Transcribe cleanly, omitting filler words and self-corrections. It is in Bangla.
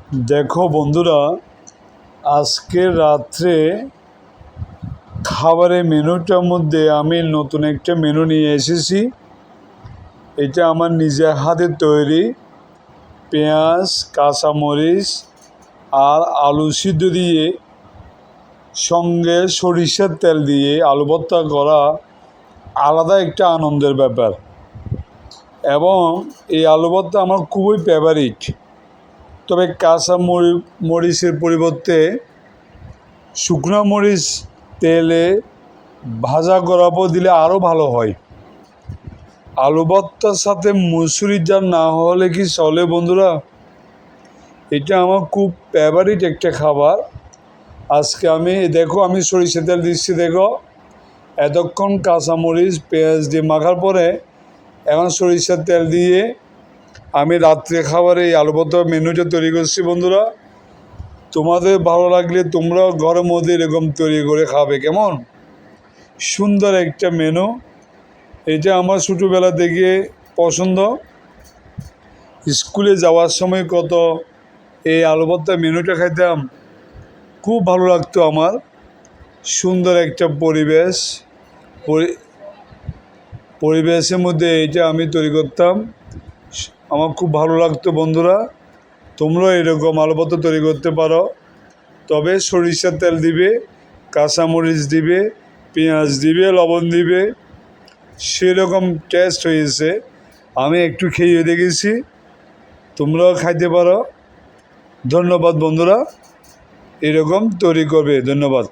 দেখো বন্ধুরা, আজকের রাত্রে খাবারের মেনুটার মধ্যে আমি নতুন একটা মেনু নিয়ে এসেছি। এটা আমার নিজের হাতে তৈরি। পেঁয়াজ, কাঁচামরিচ আর আলু সিদ্ধ দিয়ে সঙ্গে সরিষার তেল দিয়ে আলু ভর্তা করা আলাদা একটা আনন্দের ব্যাপার। এবং এই আলু ভর্তা আমার খুবই ফেভারিট। তবে কাঁচা মরিচের পরিবর্তে শুকনো মরিচ তেলে ভাজা করার পর দিলে আরও ভালো হয়। আলু ভর্তার সাথে মুসুরির ডাল না হলে কি চলে বন্ধুরা? এটা আমার খুব ফেভারিট একটা খাবার। আজকে আমি সরিষার তেল দিচ্ছি। দেখো, এতক্ষণ কাঁচামরিচ পেঁয়াজ দিয়ে মাখার পরে এখন সরিষার তেল দিয়ে আমি রাত্রে খাবারে এই আলু ভর্তার মেনুটা তৈরি করছি। বন্ধুরা, তোমাদের ভালো লাগলে তোমরাও ঘরের মধ্যে এরকম তৈরি করে খাবে। কেমন সুন্দর একটা মেনু! এটা আমার ছোটোবেলা থেকে পছন্দ। স্কুলে যাওয়ার সময় কত এই আলু ভর্তার মেনুটা খাইতাম, খুব ভালো লাগতো আমার। সুন্দর একটা পরিবেশের মধ্যে এটা আমি তৈরি করতাম, আমার খুব ভালো লাগতো। বন্ধুরা, তোমরাও এরকম আলু ভর্তা তৈরি করতে পারো। তবে সরিষার তেল দিবে, কাঁচামরিচ দিবে, পেঁয়াজ দিবে, লবণ দিবে, সেরকম টেস্ট হয়েছে। আমি একটু খেয়ে দেখেছি, তোমরাও খাইতে পারো। ধন্যবাদ বন্ধুরা, এরকম তৈরি করবে। ধন্যবাদ।